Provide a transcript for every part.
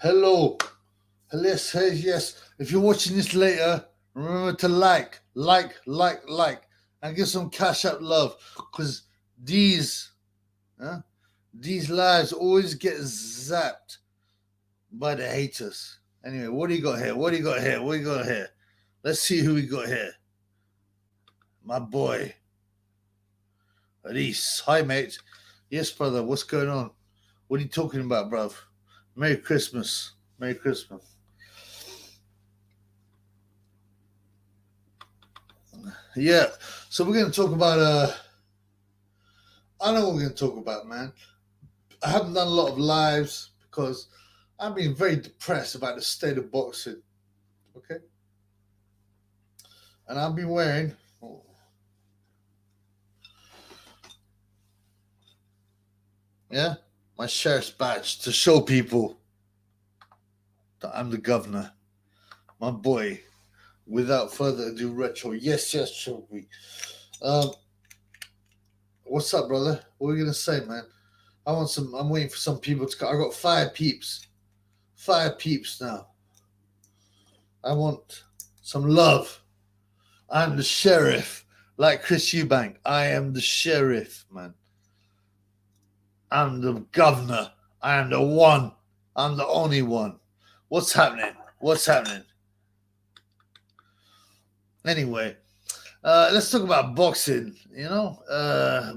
Hello. Yes, yes. If you're watching this later, remember to like, and give some cash up love, because these, huh, these lives always get zapped by the haters. Anyway, what do you got here? What do you got here? What do you got here? Let's see who we got here. My boy, Reese. Hi, mate. Yes, brother. What's going on? What are you talking about, bruv? Merry Christmas. Merry Christmas. Yeah. So we're gonna talk about I know what we're gonna talk about, man. I haven't done a lot of lives because I've been very depressed about the state of boxing. Okay. And I've been wearing yeah, my sheriff's badge to show people that I'm the governor. My boy. Without further ado, retro. Yes, yes, shall we? Um, what's up, brother? What are you gonna say, man? I'm waiting for some people to come. I got 5 peeps. 5 peeps now. I want some love. I'm the sheriff. Like Chris Eubank. I am the sheriff, man. I'm the governor. I am the one. I'm the only one. What's happening? What's happening? Anyway, let's talk about boxing.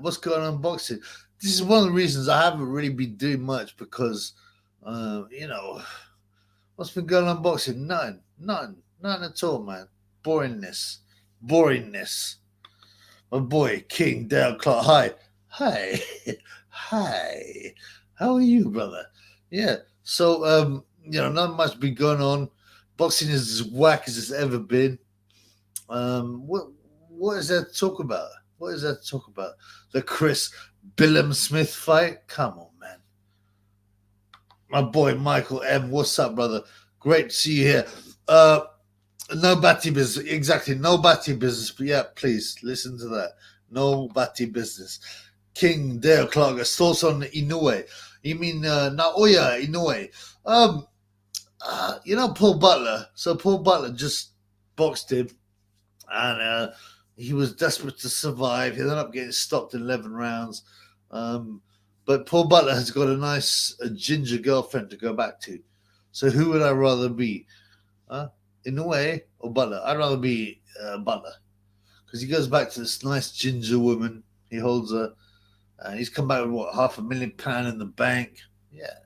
What's going on in boxing? This is one of the reasons I haven't really been doing much because, what's been going on in boxing? None at all, man. Boringness. My boy King Dale Clark. Hi, hi. How are you, brother? Yeah. So, not much been going on. Boxing is as whack as it's ever been. What is there to talk about? What is there to talk about? The Chris Billum Smith fight? Come on, man. My boy Michael M. What's up, brother? Great to see you here. No batty business. Exactly, no batty business. But yeah, please listen to that. No batty business. King Dale Clark. Thoughts on Inoue? You mean Naoya Inoue? Paul Butler. So Paul Butler just boxed him, and he was desperate to survive. He ended up getting stopped in 11 rounds. But Paul Butler has got a ginger girlfriend to go back to. So who would I rather be? Inoue or Butler? I'd rather be Butler because he goes back to this nice ginger woman. He holds her, and he's come back with what, £500,000 in the bank. Yeah.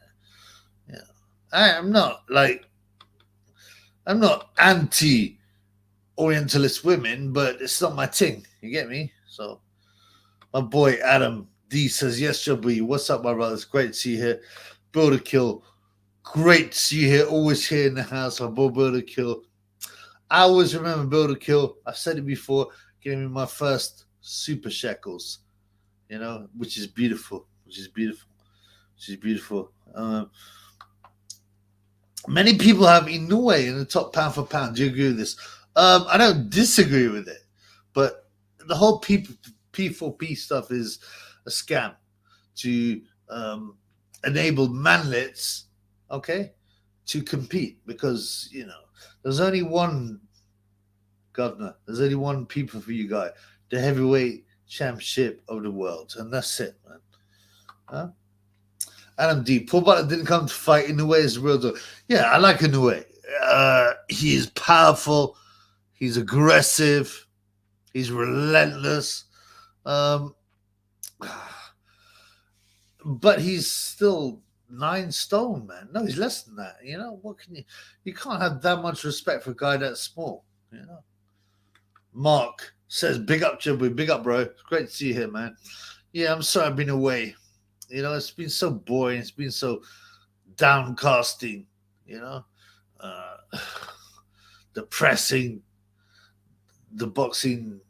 I'm not anti Orientalist women, but it's not my thing. You get me? So my boy Adam D says, yes, Jabby. What's up, my brothers? Great to see you here. Builder Kill. Great to see you here. Always here in the house. My boy Builder Kill. I always remember Builder Kill. I've said it before, giving me my first super shekels, which is beautiful. Many people have Inoue in the top pound for pound. Do you agree with this? I don't disagree with it, but the whole P4P stuff is a scam to enable manlets, okay, to compete because there's only one governor, there's only one people for you guy, the heavyweight championship of the world, and that's it, man. Huh? Adam D. Paul Butler didn't come to fight. Inoue is real deal. Yeah, I like Inoue. He is powerful. He's aggressive. He's relentless. But he's still 9 stone, man. No, he's less than that. What can you can't have that much respect for a guy that small, Mark says, big up, Jibby. Big up, bro. It's great to see you here, man. Yeah, I'm sorry I've been away. It's been so boring. It's been so downcasting, depressing. The boxing,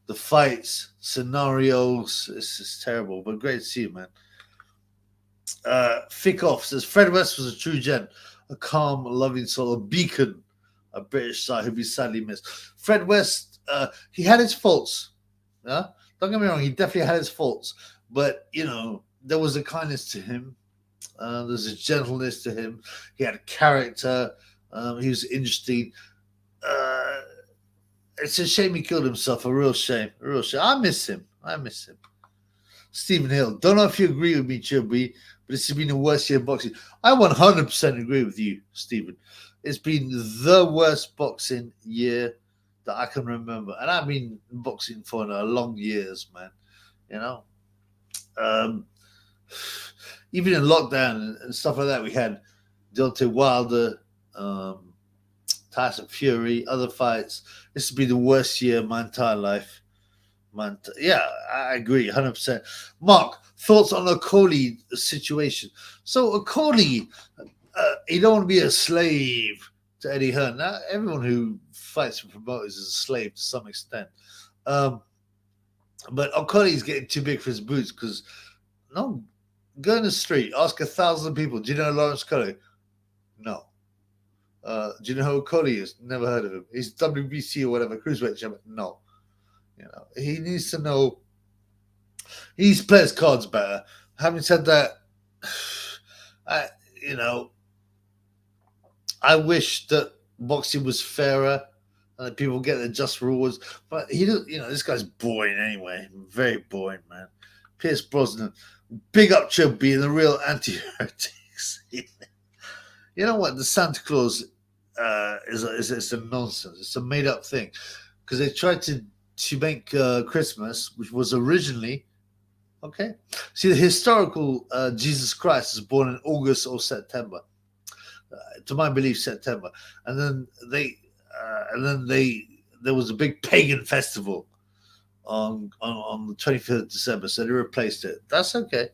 the fights, scenarios. It's just terrible, but great to see you, man. Fick Off says, Fred West was a true gent, a calm, loving soul, a beacon, a British side who'd be sadly missed. Fred West, he had his faults. Yeah? Don't get me wrong, he definitely had his faults. But, there was a kindness to him. There's a gentleness to him. He had a character. He was interesting. Uh, it's a shame he killed himself. A real shame. A real shame. I miss him. I miss him. Stephen Hill. Don't know if you agree with me, Chubby, but this has been the worst year of boxing. I 100% agree with you, Stephen. It's been the worst boxing year that I can remember. And I've been boxing for a long years, man. You know? Um, even in lockdown and stuff like that, we had Deontay Wilder, Tyson Fury, other fights. This would be the worst year of my entire life. Yeah, I agree, 100%. Mark, thoughts on Okoli situation? So Okoli, he don't want to be a slave to Eddie Hearn. Now, everyone who fights for promoters is a slave to some extent. But Okoli is getting too big for his boots because no, go in the street, ask 1,000 people, do you know Lawrence Okoli? No. Do you know who Okoli is? Never heard of him. He's WBC or whatever, cruiserweight champion. No. You know, he needs to know. He needs to play his cards better. Having said that, I wish that boxing was fairer and that people get their just rewards. But he doesn't. This guy's boring anyway. Very boring, man. Pierce Brosnan, big up Chub being the real anti-heretics. You know what? The Santa Claus is a nonsense. It's a made-up thing because they tried to make Christmas, which was originally okay. See, the historical Jesus Christ is born in August or September, to my belief, September, and then there was a big pagan festival on the 25th of December, so they replaced it. That's okay,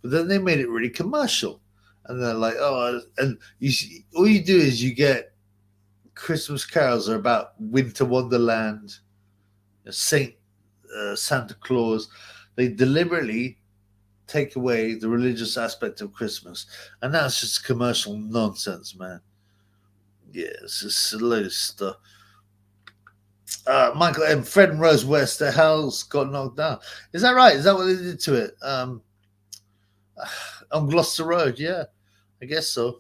but then they made it really commercial, and they're like, oh, and all you do is you get Christmas carols are about winter wonderland, Santa Claus. They deliberately take away the religious aspect of Christmas, and that's just commercial nonsense, man. Yeah, it's just a load of stuff. Michael M. Fred and Rose West, the house got knocked down. Is that right? Is that what they did to it? On Gloucester Road, yeah. I guess so.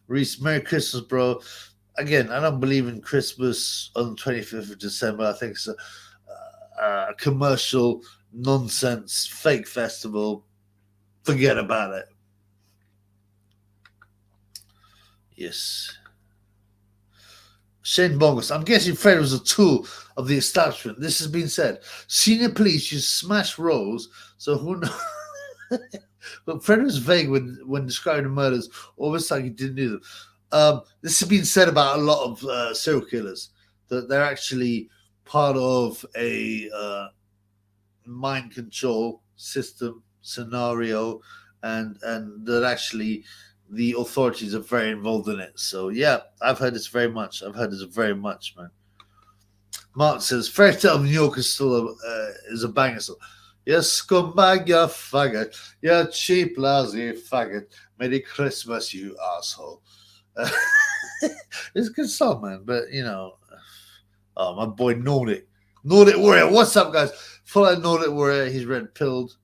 Reese, Merry Christmas, bro. Again, I don't believe in Christmas on the 25th of December. I think it's a commercial nonsense fake festival. Forget about it. Yes. Shane Bogus. I'm guessing Fred was a tool of the establishment. This has been said. Senior police used smash rolls, so who knows? But Fred was vague when describing the murders, almost like he didn't do them. This has been said about a lot of serial killers, that they're actually part of a mind control system scenario, and that actually the authorities are very involved in it. So yeah, I've heard this very much. Man. Mark says Fairy Tale of New York is still is a banger. So yes, scumbag, you faggot, you cheap lousy faggot. Merry Christmas, you asshole. It's a good song, man. But oh, my boy Nordic Warrior. What's up, guys? Follow Nordic Warrior. He's red pilled.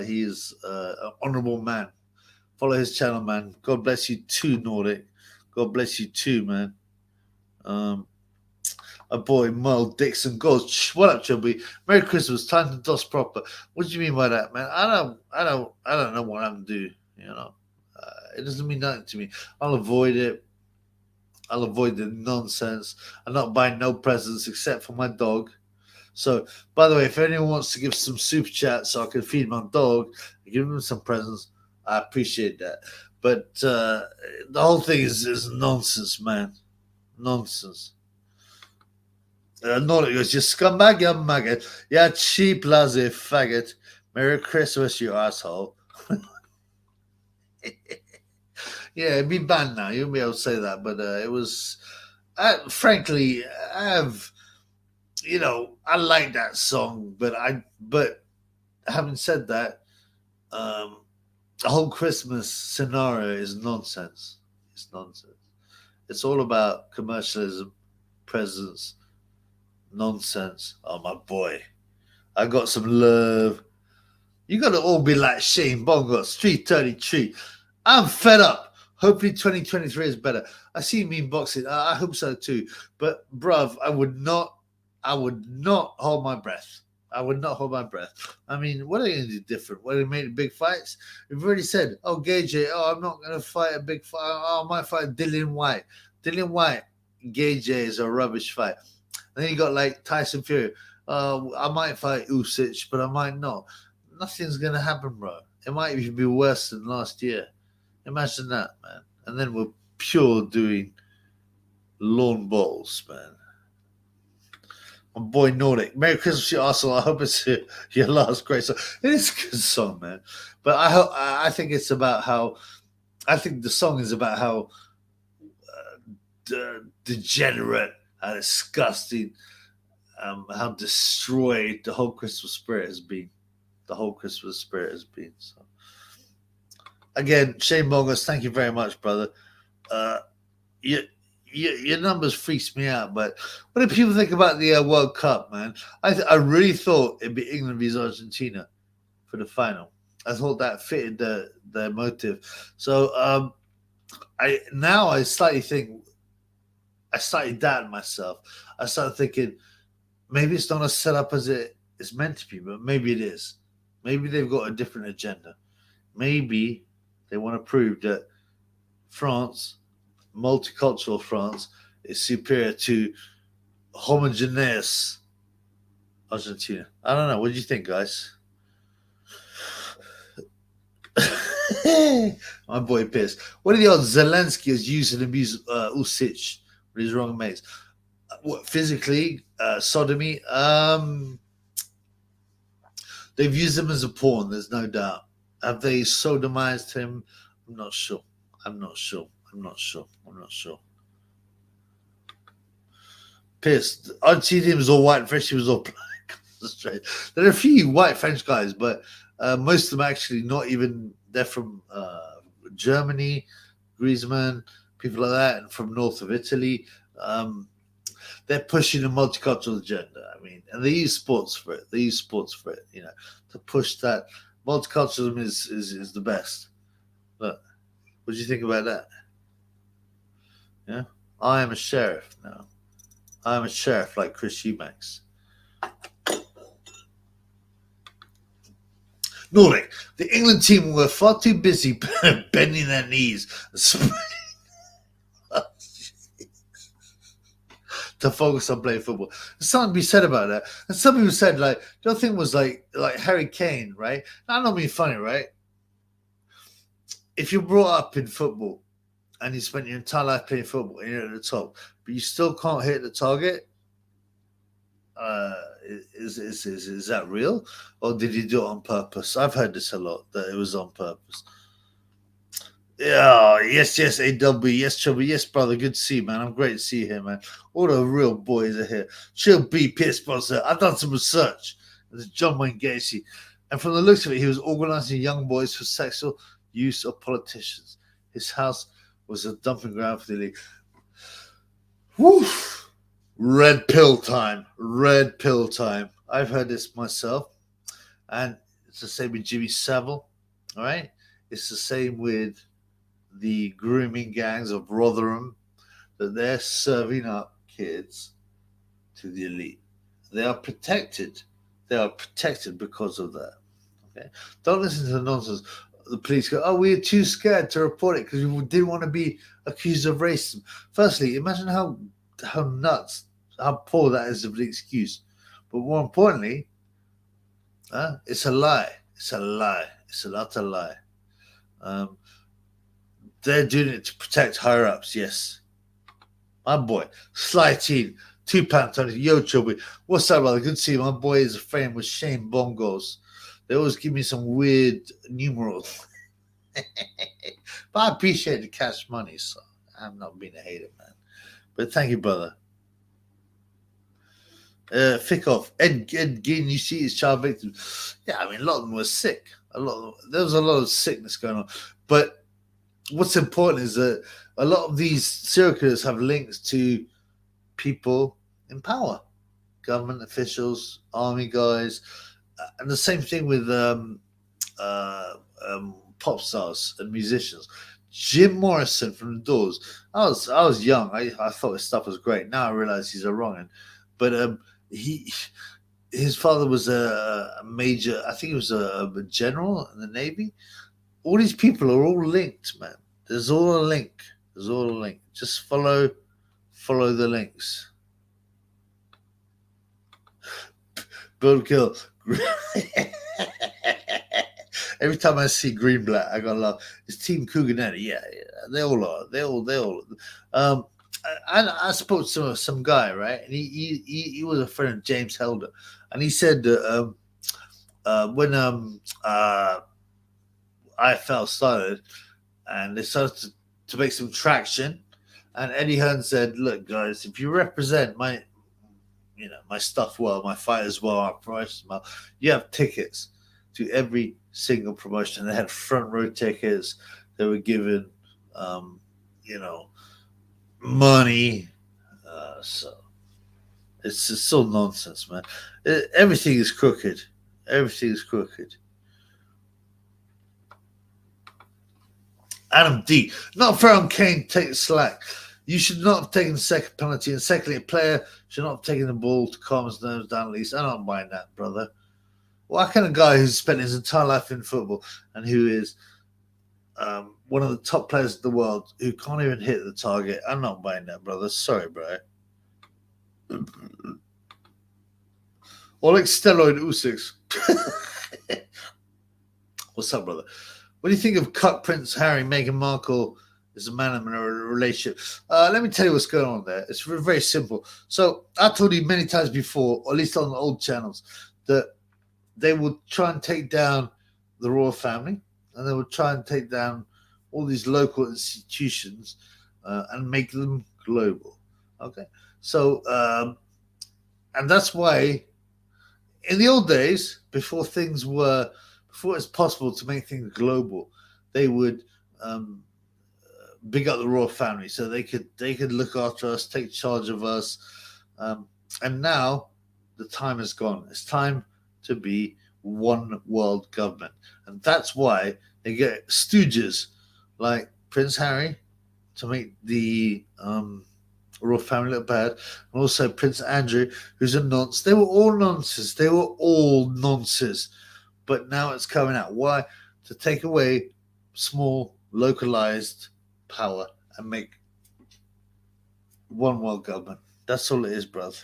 He's an honorable man. Follow his channel, man. God bless you too, Nordic. God bless you too, man. My boy Merle Dixon goes, what up, Chubby? Merry Christmas. Time to dust proper. What do you mean by that, man? I don't know what I'm gonna do. It doesn't mean nothing to me. I'll avoid it. I'll avoid the nonsense. I'm not buying no presents except for my dog. So, by the way, if anyone wants to give some super chat so I can feed my dog, give him some presents, I appreciate that. But the whole thing is nonsense, man. Nonsense. No, it goes, you scumbag, you maggot. You cheap, lazy faggot. Merry Christmas, you asshole. Yeah, it'd be banned now. You won't be able to say that. But it was, frankly, I like that song. But having said that, the whole Christmas scenario is nonsense. It's nonsense. It's all about commercialism, presents, nonsense. Oh, my boy. I got some love You got to all be like Shane Bongo, Street 33. I'm fed up. Hopefully 2023 is better. I see me in boxing. I hope so too. But bruv, I would not hold my breath. I would not hold my breath. I mean, what are they going to do different? What, they made big fights? We've already said, oh, GayJ, oh, I'm not going to fight a big fight. Oh, I might fight Dillian White. Dillian White, GayJ is a rubbish fight. And then you got like Tyson Fury. I might fight Usyk, but I might not. Nothing's going to happen, bro. It might even be worse than last year. Imagine that, man. And then we're pure doing lawn bowls, man. My boy Nordic. Merry Christmas, you Arsenal. I hope it's your last great song. It is a good song, man. But I think it's about how, I think the song is about how degenerate, how disgusting, how destroyed the whole Christmas spirit has been. The whole Christmas spirit has been. So, again, Shane Bongos, thank you very much, brother. Your numbers freaks me out, but what do people think about the World Cup, man? I really thought it'd be England vs Argentina for the final. I thought that fitted their motive. So I slightly doubted myself. I started thinking maybe it's not as set up as it is meant to be, but maybe it is. Maybe they've got a different agenda. Maybe they want to prove that France, multicultural France, is superior to homogeneous Argentina. I don't know. What do you think, guys? My boy Pierce. What are the odds Zelensky is using to abuse Usyk with his wrong mates? What, physically, sodomy? They've used him as a pawn, there's no doubt. Have they sodomized him? I'm not sure. Pierce, Argentina was all white and French was all black. There are a few white French guys, but most of them actually not even, they're from Germany, Griezmann, people like that, and from north of Italy. They're pushing a multicultural agenda. I mean, and they use sports for it. You know, to push that. Multiculturalism is the best. But what do you think about that? Yeah, I am a sheriff now. I am a sheriff like Chris Eubanks. Nordic, the England team were far too busy bending their knees to focus on playing football. There's something to be said about that. And some people said, like, the other thing was like Harry Kane, right? Now, I'm not being funny, right? If you're brought up in football and you spent your entire life playing football and you're at the top, but you still can't hit the target, is that real? Or did you do it on purpose? I've heard this a lot, that it was on purpose. Yeah, yes, AW, yes, Chubby, yes, brother, good to see you, man. I'm great to see you here, man. All the real boys are here. Chill B, Pierce sponsor. I've done some research. There's John Wayne Gacy. And from the looks of it, he was organizing young boys for sexual use of politicians. His house was a dumping ground for the league. Woof! Red pill time. I've heard this myself. And it's the same with Jimmy Savile. All right? It's the same with the grooming gangs of Rotherham, that they're serving up kids to the elite. They are protected. Because of that. Okay, don't listen to the nonsense. The police go, oh, we are too scared to report it because we didn't want to be accused of racism. Firstly, imagine how nuts, how poor that is of an excuse. But more importantly, it's a lie. It's an utter lie. They're doing it to protect higher ups, yes. My boy, Sly Teen, £2 Tony, yo Chubby. What's up, brother? Good to see you. My boy is a friend with Shane Bongos. They always give me some weird numerals. But I appreciate the cash money, so I'm not being a hater, man. But thank you, brother. Fick off. Ed Gein, you see his child victims. Yeah, I mean, a lot of them were sick. There was a lot of sickness going on. But what's important is that a lot of these serial killers have links to people in power, government officials, army guys, and the same thing with pop stars and musicians. Jim Morrison from the Doors. I was young. I thought his stuff was great. Now I realize he's a wrong'un. But he his father was a major. I think he was a general in the Navy. All these people are all linked, man. There's all a link. There's all a link. Just follow the links. Build kill. Every time I see Green Black, I gotta laugh. It's Team Kuganetti. Yeah, they all are. They all. Um, I spoke to some guy, right, and he was a friend of James Helder, and he said that when IFL started, and they started to make some traction, and Eddie Hearn said, "Look, guys, if you represent my stuff well, my fighters well, our promotions well, you have tickets to every single promotion." They had front row tickets. They were given, you know, money. So it's all nonsense, man. Everything is crooked. Everything is crooked. Adam D. Not fair on Kane to take the slack. You should not have taken the second penalty. And secondly, a player should not have taken the ball to calm his nerves down at least. I don't mind that, brother. What kind of guy who's spent his entire life in football and who is one of the top players in the world who can't even hit the target? I'm not buying that, brother. Sorry, bro. Or like steroid Usyk. What's up, brother? What do you think of Cuck Prince Harry, Meghan Markle is a man in a relationship? Let me tell you what's going on there. It's very simple. So I told you many times before, or at least on the old channels, that they would try and take down the royal family, and they would try and take down all these local institutions and make them global. Okay, so and that's why in the old days, before it's possible to make things global, they would big up the royal family so they could look after us, take charge of us, and now the time has gone. It's time to be one world government, and that's why they get stooges like Prince Harry to make the royal family look bad, and also Prince Andrew, who's a nonce. They were all nonsense. They were all nonsense. But now it's coming out. Why? To take away small, localized power and make one world government. That's all it is, brother.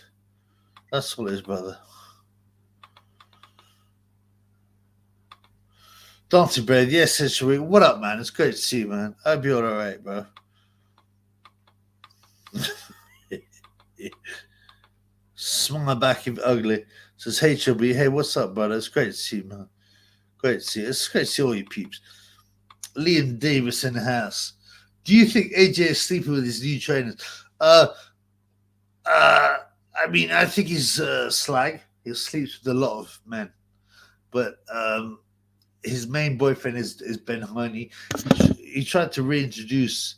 That's all it is, brother. Dancing Bread, yes, says Sharif. What up, man? It's great to see you, man. I hope you're all right, bro. Smile back if ugly. Says, hey, Chubby. Hey, what's up, brother? It's great to see you, man. Great to see you. It's great to see all you peeps. Liam Davis in the house. Do you think AJ is sleeping with his new trainers? I mean, I think he's slag. He sleeps with a lot of men. But his main boyfriend is Ben Honey. He tried to reintroduce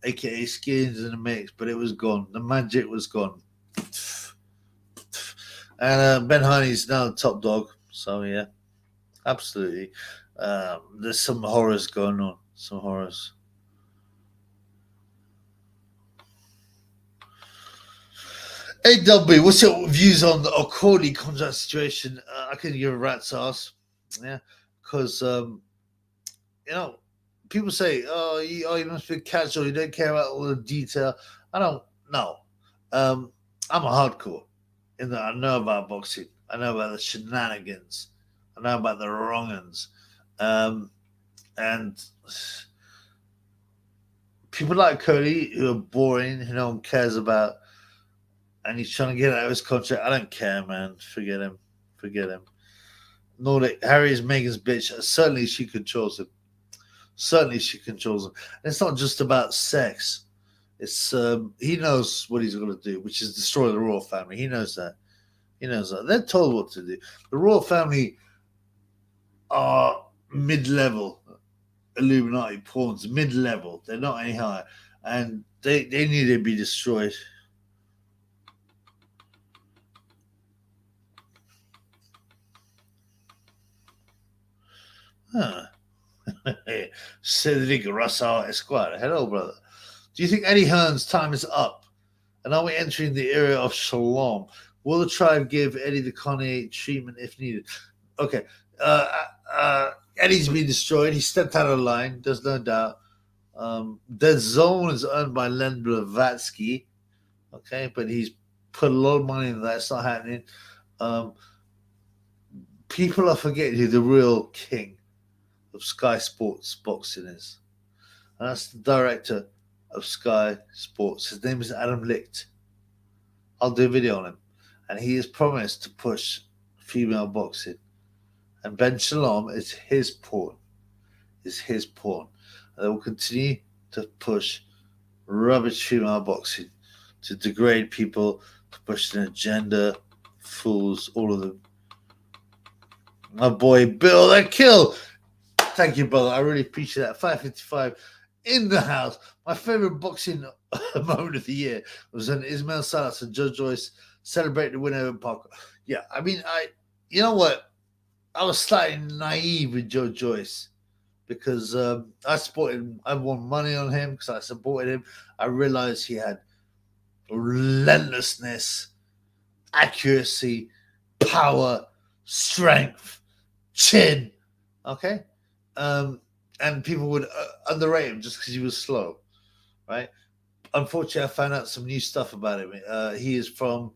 aka Skins in the mix, but it was gone. The magic was gone. And Ben Honey's now the top dog. So yeah, absolutely. There's some horrors going on. Some horrors. AW, what's your views on the Okoli contract situation? I couldn't give a rat's ass. Yeah, because people say, you must be casual. You don't care about all the detail. I don't know. I'm a hardcore in that I know about boxing. I know about the shenanigans. I know about the wrong-uns. And people like Cody who are boring, who no one cares about, and he's trying to get out of his contract. I don't care, man. Forget him. Nordic, Harry is Megan's bitch. Certainly she controls him. And it's not just about sex. It's he knows what he's going to do, which is destroy the royal family. He knows that. They're told what to do. The royal family are mid-level Illuminati pawns, mid-level. They're not any higher, and they need to be destroyed. Huh. Cedric Russell Esquire. Hello, brother. Do you think Eddie Hearn's time is up? And are we entering the era of shalom? Will the tribe give Eddie the Kanye treatment if needed? Okay. Eddie's been destroyed. He stepped out of line. There's no doubt. Their zone is owned by Len Blavatsky. Okay, but he's put a lot of money in that. It's not happening. Um, People are forgetting who the real king of Sky Sports boxing is. And that's the director of Sky Sports. His name is Adam Licht. I'll do a video on him. And he has promised to push female boxing. And Ben Shalom is his pawn. And they will continue to push rubbish female boxing, to degrade people, to push an agenda, fools, all of them. My boy Bill, that kill. Thank you, brother. I really appreciate that. 555 in the house. My favorite boxing moment of the year was when Ismail Salas and Joe Joyce celebrated the win over Parker. Yeah, I mean, you know what? I was slightly naive with Joe Joyce because I supported him. I won money on him because I supported him. I realized he had relentlessness, accuracy, power, strength, chin. Okay? And people would underrate him just because he was slow, right? Unfortunately, I found out some new stuff about him. He is from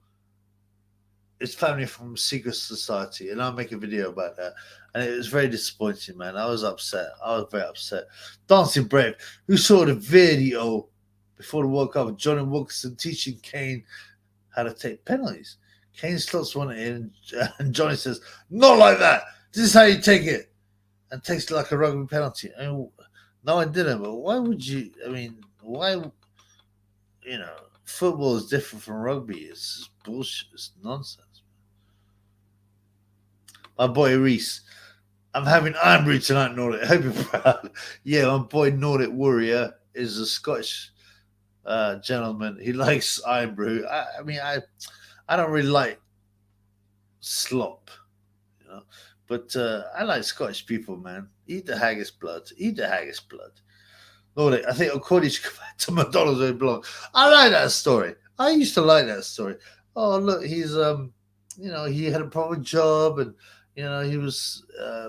his family from secret society, and I'll make a video about that. And it was very disappointing, man. I was upset. I was very upset. Dancing Brave, who saw the video before the World Cup of Johnny Wilkinson teaching Kane how to take penalties. Kane slots one in, and Johnny says, "Not like that. This is how you take it." And takes it like a rugby penalty. I mean, no, I didn't. But why would you? I mean, why? You know, football is different from rugby. It's bullshit. It's nonsense. My boy Reese, I'm having iron brew tonight, Nordic. I hope you're proud. Yeah, my boy Nordic Warrior is a Scottish gentleman. He likes iron brew. I mean, I don't really like slop, you know. But I like Scottish people, man. Eat the haggis blood. Eat the haggis blood. Nordic, I think O'Cordy should come back to McDonald's where he belongs. I like that story. I used to like that story. Oh, look, he's you know, he had a proper job and you know he was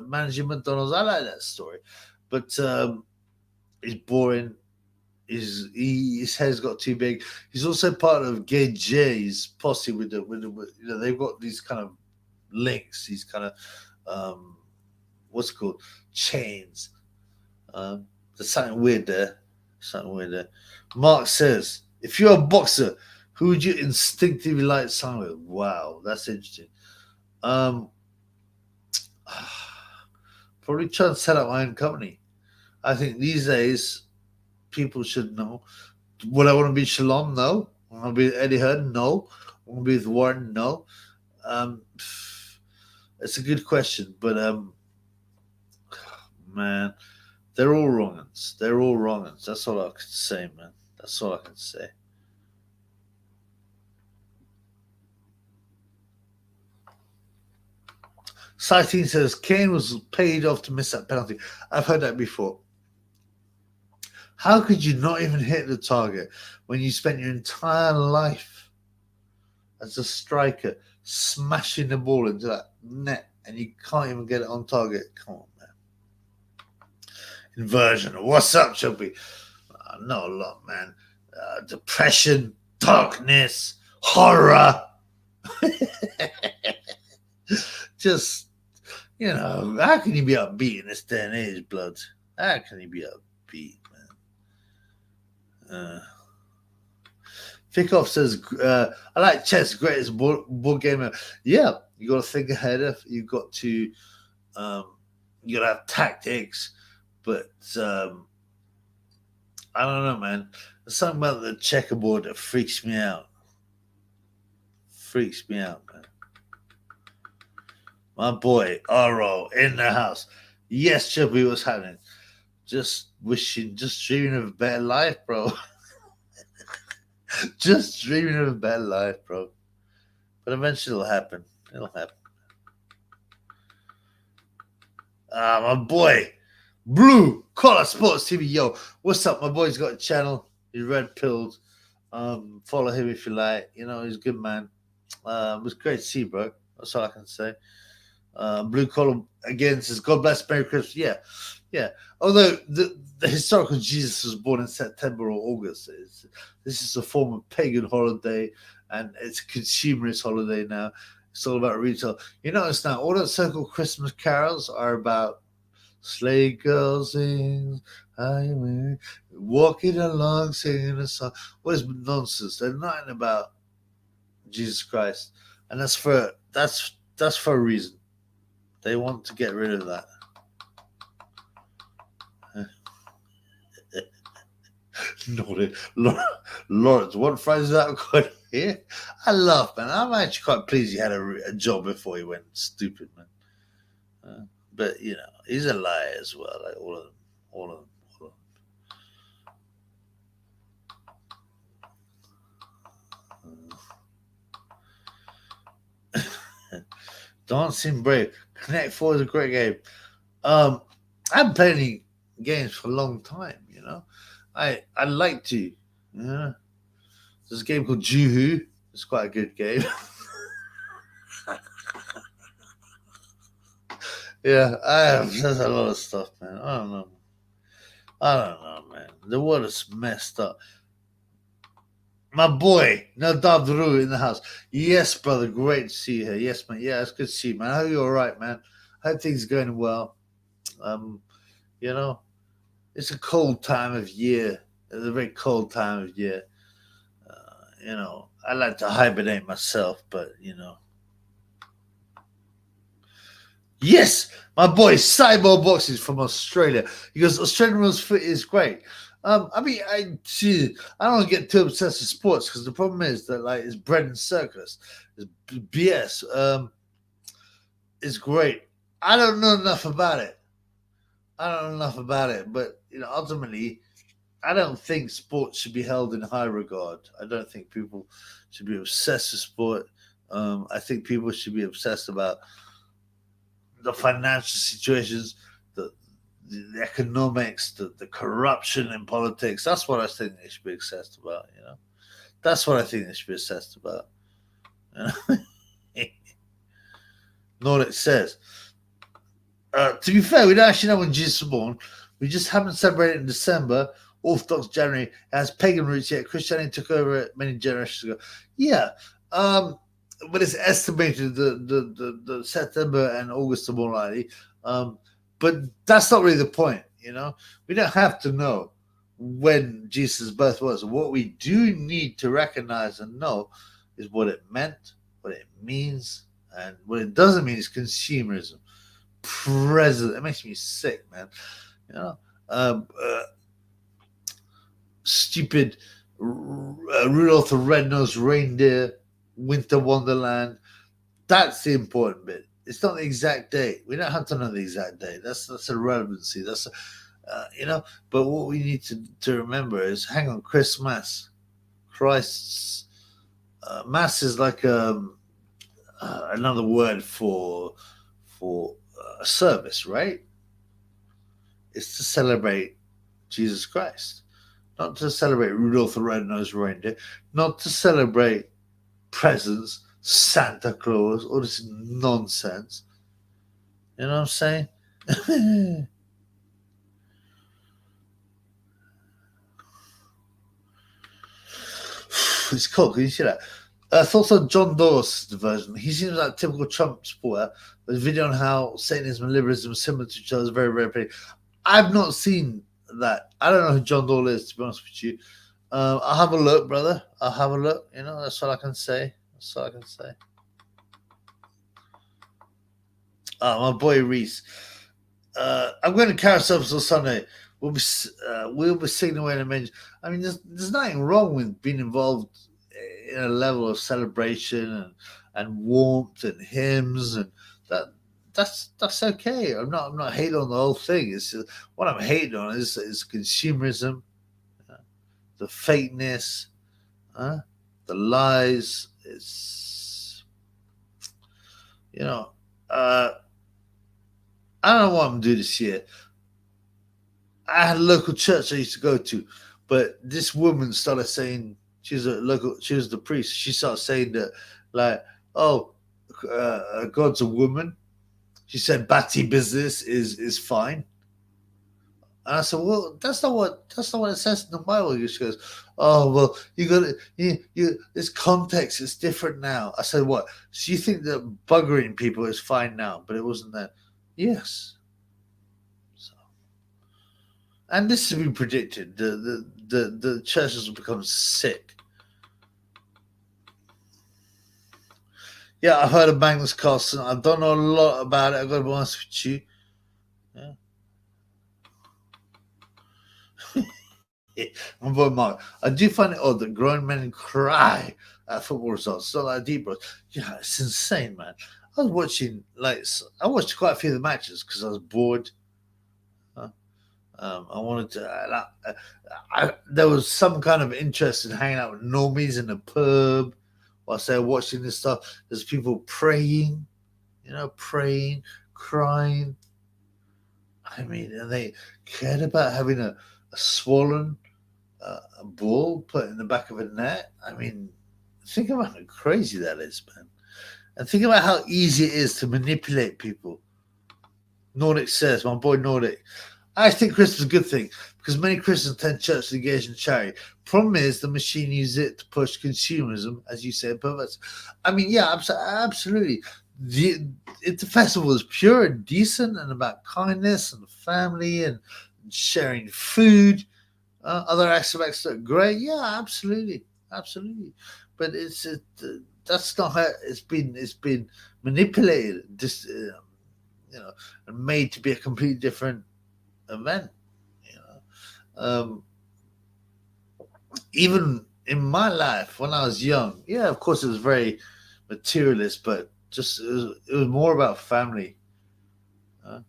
managing McDonald's. I like that story, but he's boring. His head's got too big. He's also part of GayJ's posse with the you know they've got these kind of links. These kind of what's it called chains. There's something weird there. Mark says, if you're a boxer, who would you instinctively like to sign with? Wow, that's interesting. Probably try and set up my own company. I think these days people should know. Would I want to be Shalom? No. Want to be Eddie Hearn? No. Want to be with Warren? No. It's a good question, but man, they're all wrong uns. They're all wrong uns. That's all I can say, man. That's all I can say. Sighting says Kane was paid off to miss that penalty. I've heard that before. How could you not even hit the target when you spent your entire life as a striker smashing the ball into that net and you can't even get it on target? Come on, man. Inversion. What's up, Chubby? Not a lot, man. Depression, darkness, horror. Just, you know, how can you be upbeat in this day and age, blood? How can you be upbeat, man? Fickoff says, I like chess, greatest board game. Yeah, you got to think ahead of, you've got to, you got to have tactics, but I don't know, man. There's something about the checkerboard that freaks me out. Man. My boy, Aro, in the house. Yes, Chubby, what's happening? Just dreaming of a better life, bro. Just dreaming of a better life, bro. But eventually it'll happen. My boy, Blue Collar Sports TV. Yo, what's up? My boy's got a channel. He's red pilled. Follow him if you like. You know, he's a good man. It was great to see you, bro. That's all I can say. Blue Collar again says, God bless, Merry Christmas. Yeah, yeah. Although the historical Jesus was born in September or August, this is a form of pagan holiday, and it's a consumerist holiday now. It's all about retail. You notice now, all those so-called Christmas carols are about sleigh girls sing, walking along singing a song. What is nonsense? They're nothing about Jesus Christ, and that's for a reason. They want to get rid of that. Lawrence, what Fridays that got here? I laugh, man. I'm actually quite pleased he had a job before he went stupid, man. But you know, he's a liar as well, like all of them, all of them, all of them. Don't seem brave. Connect Four is a great game. I haven't played any games for a long time. You know, I'd like to. Yeah, there's a game called Juhu. It's quite a good game. Yeah, there's a lot of stuff, man. I don't know. Man. The world is messed up. My boy, Nadav Dru in the house. Yes, brother. Great to see you here. Yes, man. Yeah, it's good to see you, man. I hope you're all right, man. I hope things are going well. You know, it's a cold time of year. It's a very cold time of year. You know, I like to hibernate myself, but you know. Yes, my boy Cyborg Boxing from Australia. He goes, Australian rules fit is great. I mean, I don't get too obsessed with sports because the problem is that like it's bread and circus, it's BS. It's great. I don't know enough about it. But you know, ultimately, I don't think sports should be held in high regard. I don't think people should be obsessed with sport. I think people should be obsessed about the financial situations, the the economics, the corruption in politics. That's what I think they should be obsessed about. You know, that's what I think they should be obsessed about. You know? Know what it says. To be fair, we don't actually know when Jesus was born. We just haven't celebrated in December. Orthodox January it has pagan roots yet. Christianity took over it many generations ago. Yeah, but it's estimated the September and August are more likely. But that's not really the point. You know, we don't have to know when Jesus' birth was. What we do need to recognize and know is what it meant, what it means, and what it doesn't mean is consumerism. President, it makes me sick, man. You know, stupid Rudolph the Red-Nosed Reindeer, Winter Wonderland. That's the important bit. It's not the exact date. We don't have to know the exact date. That's irrelevancy. That's you know. But what we need to remember is, hang on, Christmas, Christ's mass is like another word for a service, right? It's to celebrate Jesus Christ, not to celebrate Rudolph the Red-Nosed Reindeer, not to celebrate presents, Santa Claus, all this nonsense. You know what I'm saying? It's cool. Can you see that? Thoughts on John Dawes' version. He seems like a typical Trump supporter. There's a video on how Satanism and liberalism are similar to each other. Is very, very pretty. I've not seen that. I don't know who John Dole is, to be honest with you. I'll have a look, brother. I'll have a look. You know, that's all I can say. That's all I can say. My boy Reese. I'm going to Carousel on Sunday. We'll be singing away in a minute. I mean, there's nothing wrong with being involved in a level of celebration and warmth and hymns, and that's okay. I'm not hating on the whole thing. It's just, what I'm hating on is consumerism, the fakeness, the lies. It's, you know, I don't know what I'm doing this year. I had a local church I used to go to, but this woman started saying she was the priest. She started saying that, like, oh, God's a woman. She said batty business is fine. And I said, well, that's not what it says in the Bible. She goes, oh well, you got to this context is different now. I said, what? So you think that buggering people is fine now, but it wasn't that? Yes. So, and this has been predicted. The churches will become sick. Yeah, I've heard of Magnus Carlsen. I don't know a lot about it. I've got to be honest with you. Yeah. My boy Mark, I do find it odd that grown men cry at football results. It's not like deep bros. Yeah, it's insane, man. I was watching, I watched quite a few of the matches because I was bored. I wanted to. There was some kind of interest in hanging out with normies in the pub whilst they were watching this stuff. There's people praying, praying, crying. I mean, and they cared about having a swollen ball put in the back of a net. I mean, think about how crazy that is, man. And think about how easy it is to manipulate people. Nordic says, my boy Nordic, I think Christmas is a good thing because many Christians attend church to engage in charity. Problem is, the machine uses it to push consumerism, as you said, perverts. I mean, yeah, absolutely. The festival is pure and decent and about kindness and family and sharing food. Other aspects that are great. Yeah, absolutely. But that's not how it's been manipulated, and made to be a completely different event. Even in my life when I was young, yeah, of course it was very materialist, but just it was more about family.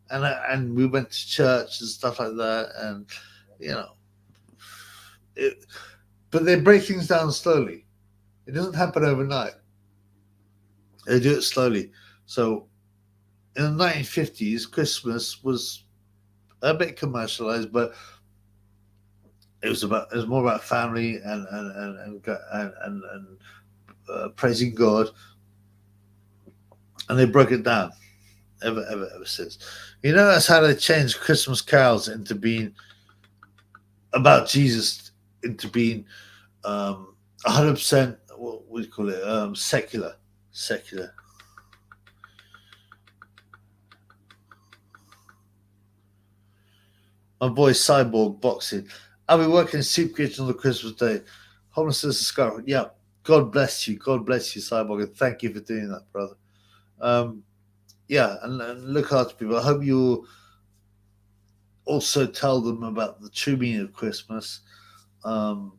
And we went to church and stuff like that, and but they break things down slowly. It doesn't happen overnight. They do it slowly. So in the 1950s, Christmas was a bit commercialized, but it was more about family and praising God, and they broke it down ever since. That's how they changed Christmas carols into being about Jesus, into being 100%. What do you call it? Secular. My boy Cyborg boxing. I'll be working in soup kitchen on the Christmas day. Homelessness is skyrocket. Yeah. God bless you, Cyborg, and thank you for doing that, brother. Yeah, and look after people. I hope you also tell them about the true meaning of Christmas. But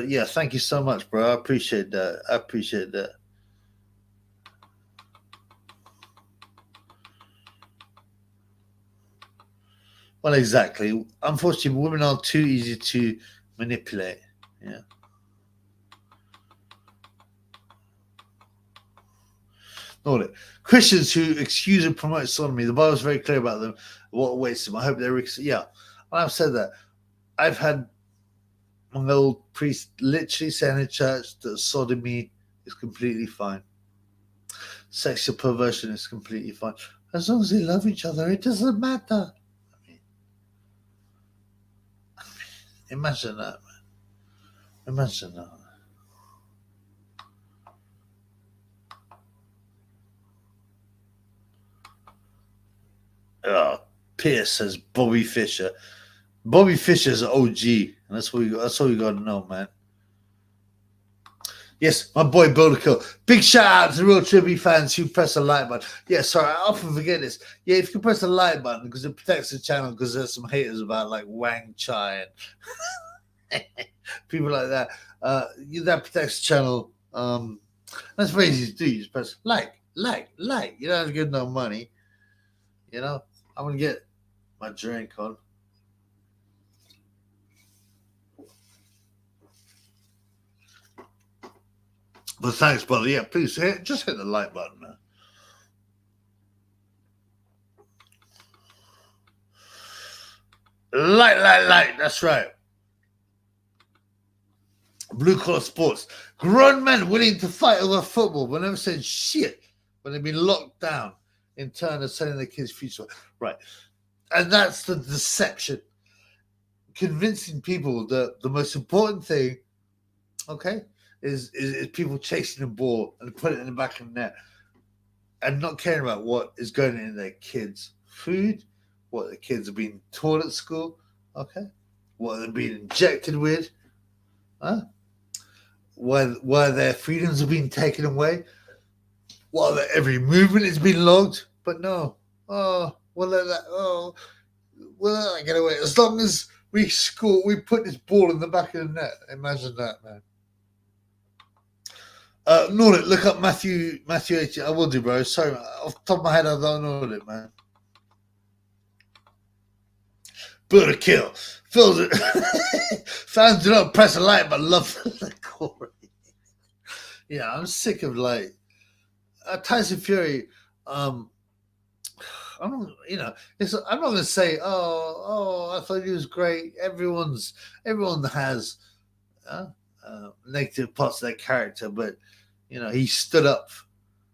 yeah, thank you so much, bro. I appreciate that. Well, exactly. Unfortunately, women are too easy to manipulate. Yeah. Not Christians who excuse and promote sodomy. The Bible is very clear about them. What awaits them. I hope they're. Yeah. When I've said that, I've had my old priest literally saying in church that sodomy is completely fine. Sexual perversion is completely fine. As long as they love each other, it doesn't matter. Imagine that, man. Imagine that. Oh, Pierce says Bobby Fischer. Bobby Fischer's an OG, and that's all you got to know, man. Yes, my boy Bodakill. Big shout out to the Real Tribute fans who press the like button. Yeah, sorry, I often forget this. Yeah, if you press the like button because it protects the channel, because there's some haters about like Wang Chai and people like that. That protects the channel. That's very easy to do. You just press like. You don't have to give no money. I'm gonna get my drink on. But thanks, brother. Yeah, please just hit the like button, man. Light. That's right. Blue collar sports. Grown men willing to fight over football but never said shit when they've been locked down in turn of selling their kids' future. Right. And that's the deception. Convincing people that the most important thing, okay, is people chasing the ball and putting it in the back of the net and not caring about what is going in their kids' food, what the kids are being taught at school, okay, what they're being injected with, where their freedoms are being taken away, while every movement is being logged. But no, we'll let that get away. As long as we score, we put this ball in the back of the net. Imagine that, man. Nordic, look up Matthew 18. I will do, bro. Sorry, man. Off the top of my head, I don't know it, man. Buddha kill. Fills it. Fans do not press a like, but love the Corey. Yeah, I'm sick of Tyson Fury. I'm not, I'm not going to say, I thought he was great. Everyone has negative parts of their character, but he stood up.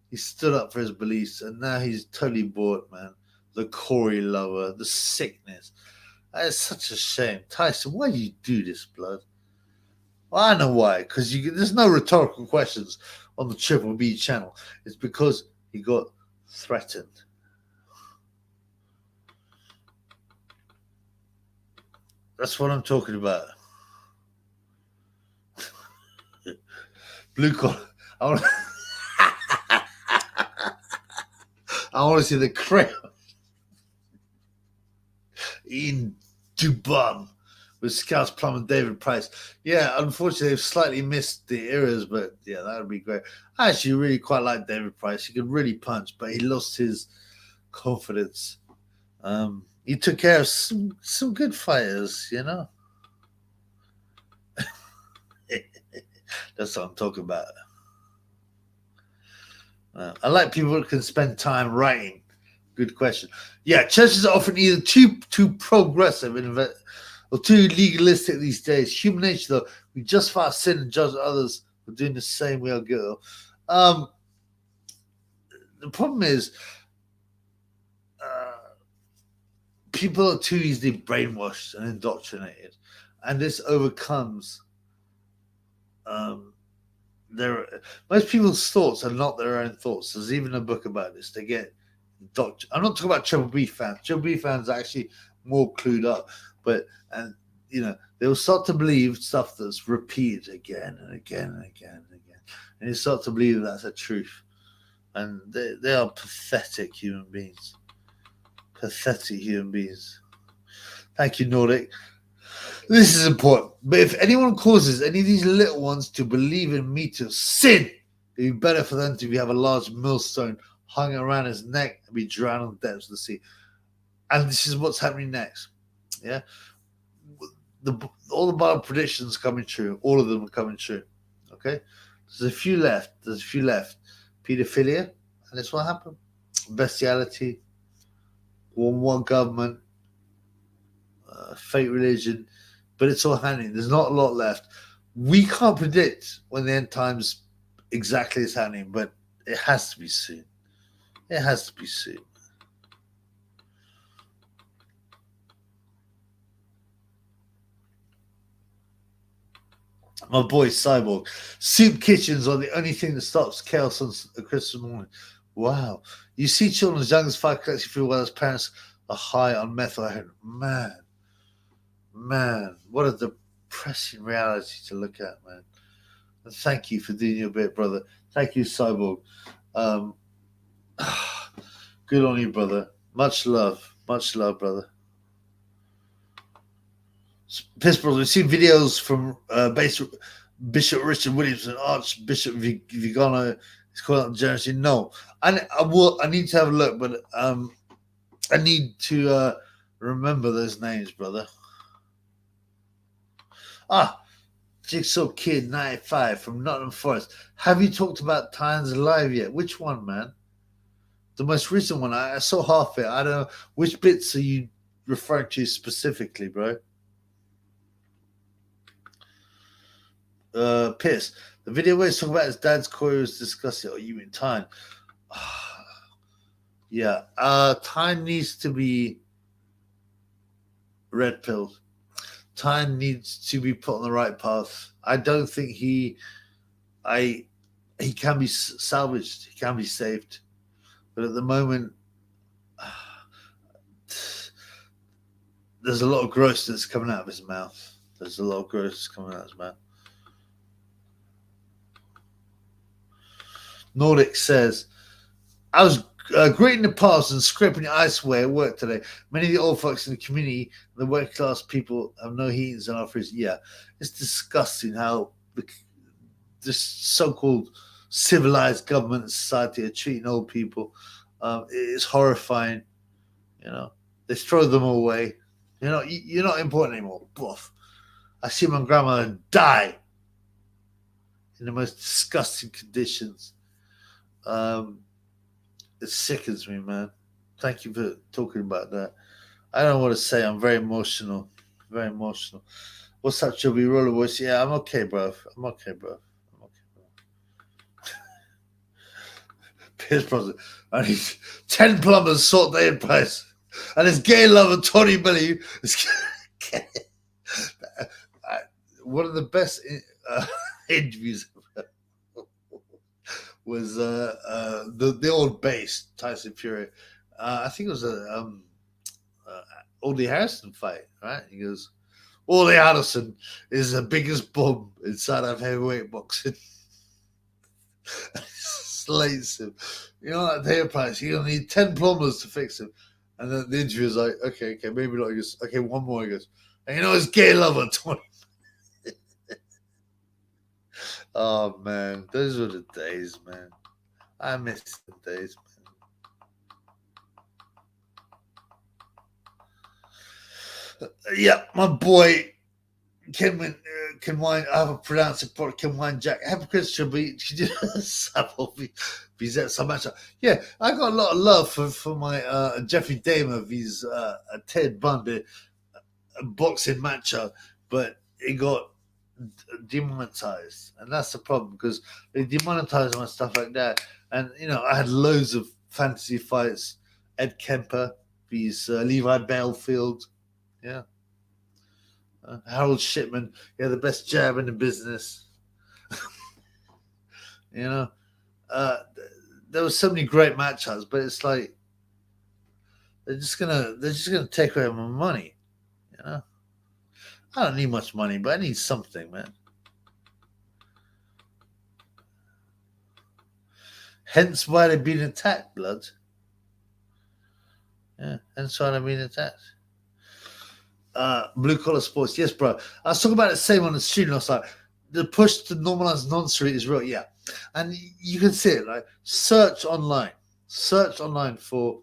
He stood up for his beliefs, and now he's totally bought, man. The Corey lover, the sickness. That is such a shame. Tyson, why do you do this, blood? Well, I know why. Because there's no rhetorical questions on the Triple B channel. It's because he got threatened. That's what I'm talking about. Blue collar. I want to see the crayon in Dubon with Scouts Plum and David Price. Yeah, unfortunately, they've slightly missed the eras, but yeah, that would be great. I actually really quite like David Price. He could really punch, but he lost his confidence. He took care of some good fighters, That's what I'm talking about. I like people who can spend time writing. Good question. Yeah, churches are often either too progressive or too legalistic these days. Human nature, though, we justify sin and judge others for doing the same. We are guilty. The problem is people are too easily brainwashed and indoctrinated, and this overcomes most people's thoughts are not their own thoughts. There's even a book about this. They get I'm not talking about Triple B fans. Triple B fans are actually more clued up, they'll start to believe stuff that's repeated again and again and again and again, and you start to believe that's a truth. And they are pathetic human beings. Pathetic human beings. Thank you, Nordic. This is important. But if anyone causes any of these little ones to believe in me to sin, it'd be better for them to have a large millstone hung around his neck and be drowned in the depths of the sea. And this is what's happening next. Yeah. All the Bible predictions coming true. All of them are coming true. Okay. There's a few left. Pedophilia. And that's what happened. Bestiality. One government. Fake religion. But it's all happening. There's not a lot left. We can't predict when the end times exactly is happening, but it has to be soon. It has to be soon. My boy Cyborg. Soup kitchens are the only thing that stops chaos on a Christmas morning. Wow. You see children as young as 5 collecting food while their parents are high on methyl. Man, what a depressing reality to look at, man. And thank you for doing your bit, brother. Thank you, Cyborg. Good on you, brother. Much love, brother. Pittsburgh, we've seen videos from Bishop Richard Williams and Archbishop Vigano. He's calling out generosity. No, I need to have a look, but I need to remember those names, brother. Jigsaw Kid 95 from Nottingham Forest. Have you talked about Tynes Live yet? Which one, man? The most recent one. I saw half it. I don't know which bits are you referring to you specifically, bro. Pierce, the video where he's talking about his dad's Corey was discussing. Oh, you mean time? Yeah. Time needs to be red pilled. Time needs to be put on the right path. I don't think he can be salvaged. He can be saved. But at the moment, there's a lot of grossness coming out of his mouth. There's a lot of grossness coming out of his mouth. Nordic says, I was greeting the past and scraping the iceware at work today. Many of the old folks in the community, the working class people, have no heatings and offers. Yeah, it's disgusting how this so-called civilized government and society are treating old people. It's horrifying. You know, they throw them away. You know, you're not important anymore. Boof. I see my grandma die in the most disgusting conditions. It sickens me, man. Thank you for talking about that. I don't know what to say. I'm very emotional. Very emotional. What's up, Chubby Roller Voice? Yeah, I'm okay, bro. I'm okay, bro. Pierce Brosnan. I need 10 plumbers sort the price. And his gay lover, Tony Billy, is one of the best interviews was the old bass, Tyson Fury. I think it was a Oldie Harrison fight, right? He goes, Oldie Harrison is the biggest bum inside of heavyweight boxing. Slates him. You know that day price, you're gonna need 10 plumbers to fix him. And then the interview is like, okay, maybe not. He goes, okay, one more. He goes, and you know his gay lover, 20. Oh man, those were the days, man. I miss the days, man. Yeah, my boy Can Wine. I have a pronounce it for Can Wine Jack. Hypocrites should be. Yeah, I got a lot of love for my Jeffrey Dahmer vs Ted Bundy boxing matchup, but it got demonetized, and that's the problem because they demonetized my stuff like that. And you know, I had loads of fantasy fights. Ed Kemper vs Levi Bellfield, yeah. Harold Shipman, yeah, the best jab in the business. You know, there were so many great matchups, but it's like they're just gonna take away my money. You know, I don't need much money, but I need something, man. Hence why they've been attacked, blood. Yeah, hence why they've been attacked. Blue collar sports, yes, bro. I was talking about the same on the stream last night. The push to normalize non-street is real, yeah. And you can see it, like search online for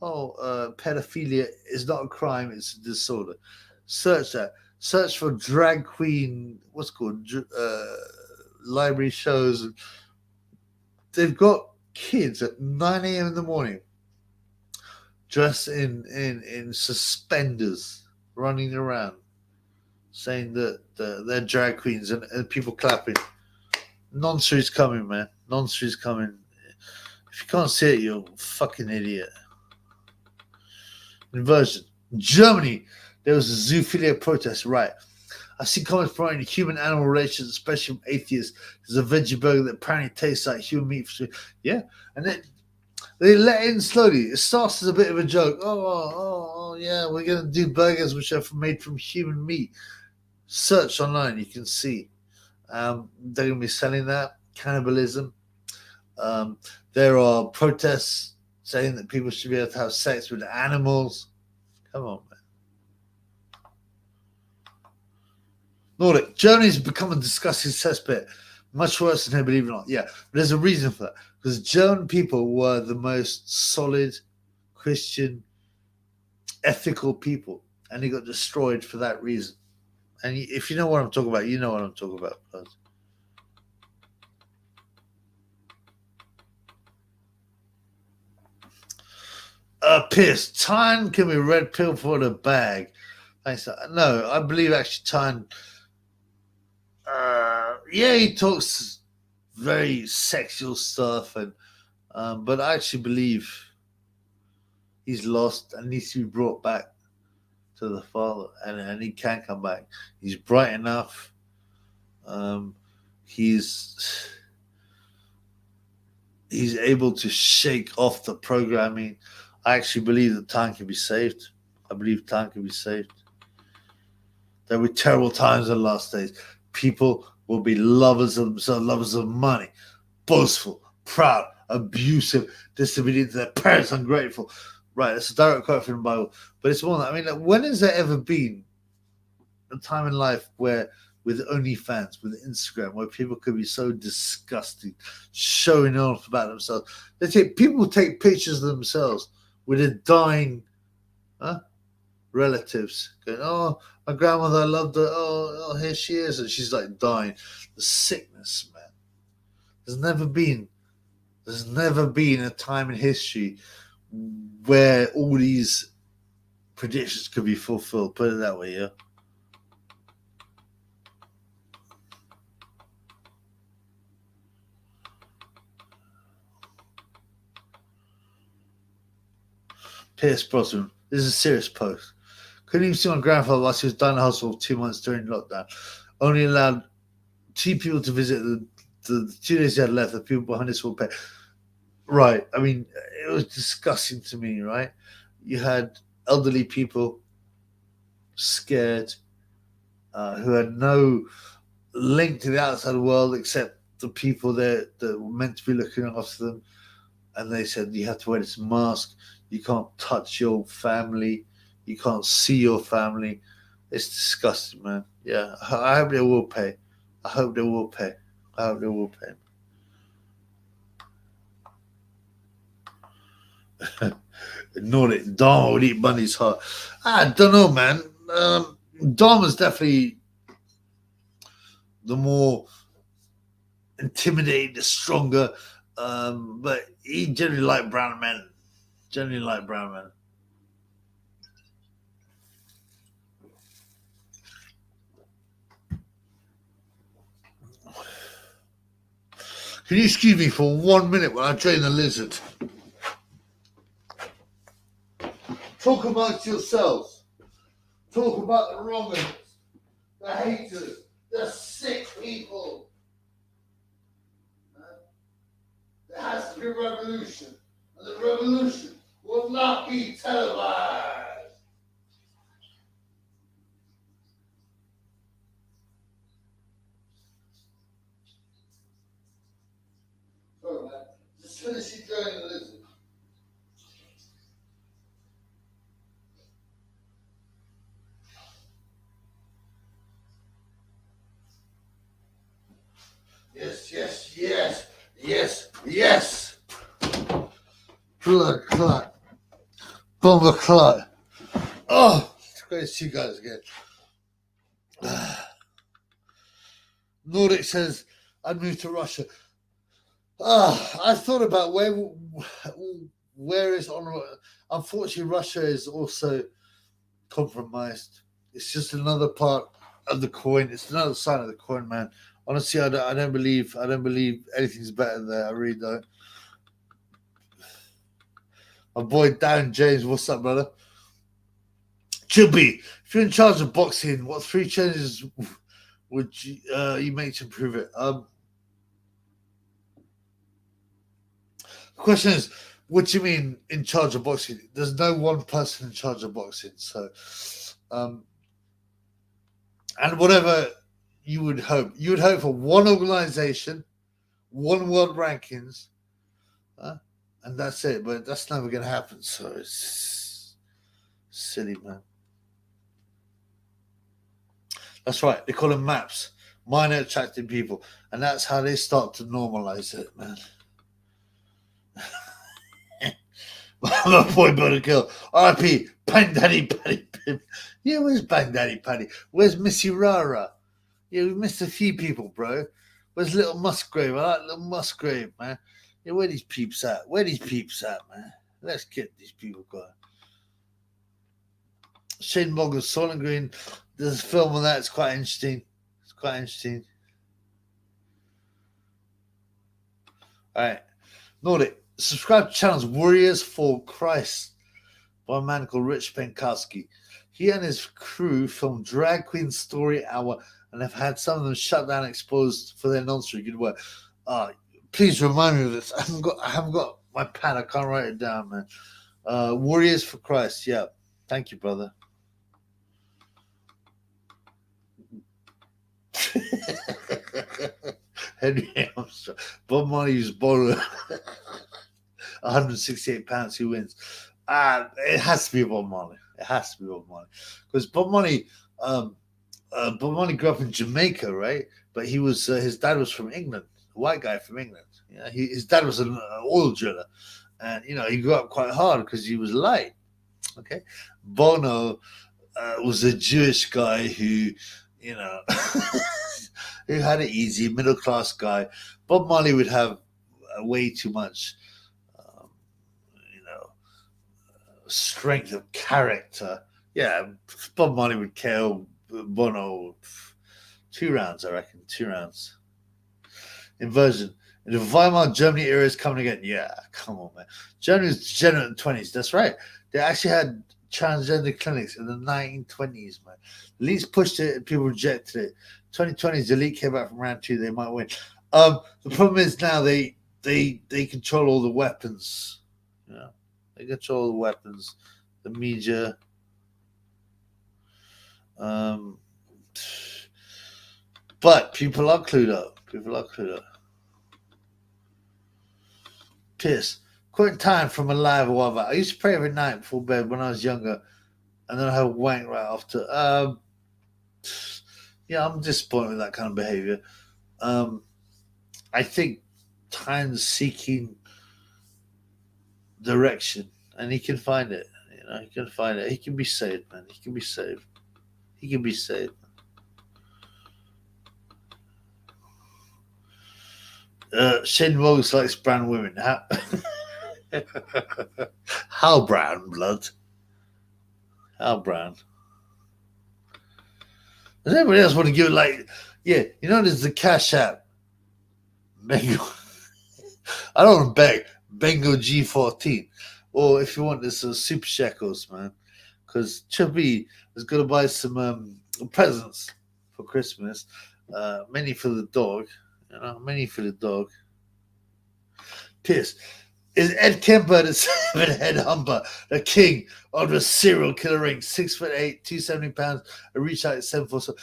pedophilia is not a crime, it's a disorder. Search that. Search for drag queen, what's called library shows. They've got kids at 9 a.m. in the morning dressed in suspenders running around saying that they're drag queens and people clapping. Non-street's coming, man. Non-street's coming. If you can't see it, you're a fucking idiot. Inversion. Germany, there was a zoophilia protest, right? I've seen comments promoting human-animal relations, especially from atheists. There's a veggie burger that apparently tastes like human meat. Yeah, and then they let in slowly. It starts as a bit of a joke. Oh, yeah, we're going to do burgers which are made from human meat. Search online, you can see. They're going to be selling that. Cannibalism. There are protests saying that people should be able to have sex with animals. Come on, man. Nordic. Germany's become a disgusting cesspit. Much worse than they believe it or not. Yeah, but there's a reason for that. Because German people were the most solid, Christian, ethical people. And they got destroyed for that reason. And if you know what I'm talking about, you know what I'm talking about. Pierce, time can be red pill for the bag. Thanks. No, I believe actually time. Yeah, he talks very sexual stuff, and but I actually believe he's lost and needs to be brought back to the Father, and he can come back. He's bright enough. He's able to shake off the programming. I actually believe that time can be saved. I believe time can be saved. There will be terrible times in the last days. People will be lovers of themselves, lovers of money, boastful, proud, abusive, disobedient to their parents, ungrateful. Right, that's a direct quote from the Bible. But it's more than that. I mean, like, when has there ever been a time in life where, with OnlyFans, with Instagram, where people could be so disgusting, showing off about themselves? People take pictures of themselves with their dying relatives, going, "Oh, my grandmother, I loved her. Oh, here she is," and she's like dying. The sickness, man. There's never been a time in history where all these predictions could be fulfilled. Put it that way, yeah. Pierce Brosnan. This is a serious post. Couldn't even see my grandfather whilst he was down in the hospital for 2 months during lockdown. Only allowed 2 people to visit the 2 days he had left. The people behind this will pay. Right. I mean, it was disgusting to me, right? You had elderly people scared who had no link to the outside world except the people that were meant to be looking after them. And they said, you have to wear this mask. You can't touch your family. You can't see your family. It's disgusting, man. Yeah, I hope they will pay. I hope they will pay. I hope they will pay. Nordic Dharma would eat Bunny's heart. I don't know, man. Dharma's definitely the more intimidating, the stronger. But he generally liked brown men. Generally liked brown men. Can you excuse me for 1 minute while I train the lizard? Talk amongst yourselves. Talk about the wrongers, the haters, the sick people. There has to be a revolution, and the revolution will not be televised. Sorry, man. Just finish enjoying the lizard. Yes, yes, yes, yes, yes. Blood clot. Bomber clot. Oh, it's great to see you guys again. Nordic says, I'd move to Russia. I thought about where is on. Unfortunately, Russia is also compromised. It's just another part of the coin. It's another side of the coin, man. Honestly, I don't believe anything's better there. I really don't. My boy Dan James, what's up, brother? Chubby, if you're in charge of boxing, what 3 changes would you make to improve it? The question is, what do you mean in charge of boxing? There's no one person in charge of boxing, so and whatever you would hope for one organization, one world rankings, and that's it. But that's never going to happen. So it's silly, man. That's right. They call them maps, minor attracting people, and that's how they start to normalize it, man. My boy Brother Kill. R.I.P. Bang Daddy Paddy Pim. Yeah, where's Bang Daddy Paddy? Where's Missy Rara? Yeah, we missed a few people, bro. Where's Little Musgrave? I like Little Musgrave, man. Yeah, where these peeps at? Man? Let's get these people going. Shane Morgan, Soylent Green. There's a film on that. It's quite interesting. It's quite interesting. All right. Nordic. Subscribe to channels Warriors for Christ by a man called Rich Penkowski. He and his crew filmed Drag Queen Story Hour and have had some of them shut down, exposed for their nonsense. Good work. Please remind me of this. I haven't got my pad. I can't write it down, man. Warriors for Christ. Yeah. Thank you, brother. Henry Armstrong. Bob Marley used Bono. 168 pounds. Who wins? It has to be Bob Marley. It has to be Bob Marley because Bob Marley grew up in Jamaica, right? But he was his dad was from England, a white guy from England. Yeah, his dad was an oil driller, and he grew up quite hard because he was light. Okay, Bono was a Jewish guy who, who had it easy, middle class guy. Bob Marley would have way too much, strength of character. Yeah, Bob Marley would KO Bono 2 rounds, I reckon. 2 rounds. Inversion. The Weimar Germany era is coming again. Yeah, come on, man. Germany was degenerate in the 20s. That's right. They actually had transgender clinics in the 1920s, man. The elites pushed it and people rejected it. 2020s, the elite came back from round 2. They might win. The problem is now they control all the weapons. They control the weapons, the media. But people are clued up. Piss. Quitting time from alive a while back. I used to pray every night before bed when I was younger, and then I had wank right after. I'm disappointed with that kind of behavior. I think time's seeking direction, and he can find it. He can find it. He can be saved, man. He can be saved. Shane Morgan likes brown women. How brown, blood? How brown? Does anybody else want to give it there's the Cash App. Bengo. I don't want to beg. Bengo G14. Or if you want this Super Shekels, man. Because Chubby is going to buy some presents for Christmas. Many for the dog. Many for the dog. Pierce. Is Ed Kemper the 7-head humper, the king of the serial killer ring, 6'8", 270 pounds, a reach height 7'4".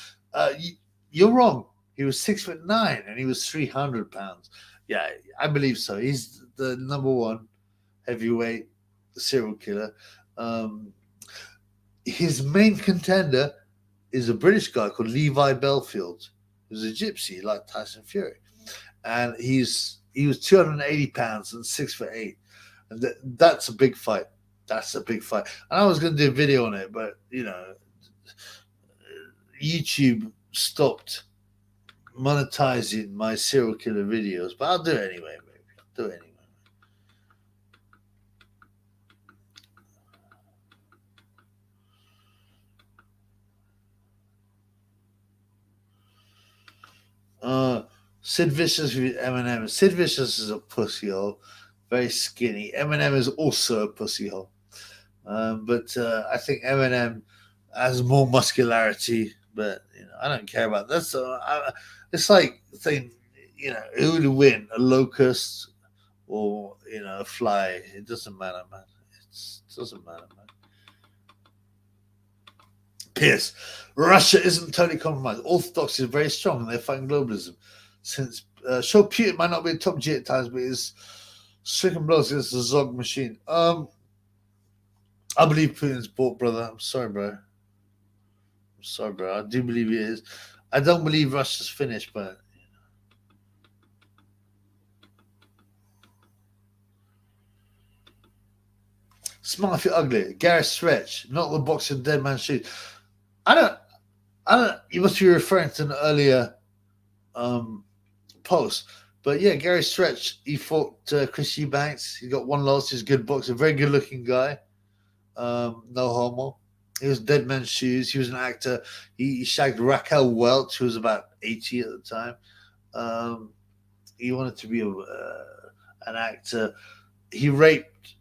You're wrong. He was 6'9" and he was 300 pounds. Yeah, I believe so. He's the number 1 heavyweight serial killer. His main contender is a British guy called Levi Belfield, who's a gypsy like Tyson Fury, and he was 280 pounds and 6'8", and that's a big fight. And I was going to do a video on it, but YouTube stopped monetizing my serial killer videos. But I'll do it anyway, baby. I'll do it anyway. Sid Vicious with Eminem. Sid Vicious is a pussy hole, very skinny. Eminem is also a pussy hole, but I think Eminem has more muscularity. But I don't care about that. It's like saying, who would win, a locust or a fly? It doesn't matter, man. It doesn't matter, man. Pierce. Russia isn't totally compromised. Orthodoxy is very strong and they're fighting globalism. Since Putin might not be a top G at times, but is stricken blows against the Zog machine. I believe Putin's bought, brother. I'm sorry, bro. I do believe he is. I don't believe Russia's finished, but smile if you're ugly. Gareth Stretch, not the box of dead man's shoes. I don't. You must be referring to an earlier post, But yeah, Gary Stretch, he fought Chris Eubanks. He got one loss. He's a good boxer, very good looking guy. No homo. He was Dead Man's Shoes. He was an actor. He shagged Raquel Welch, who was about 80 at the time. He wanted to be an actor. He raped,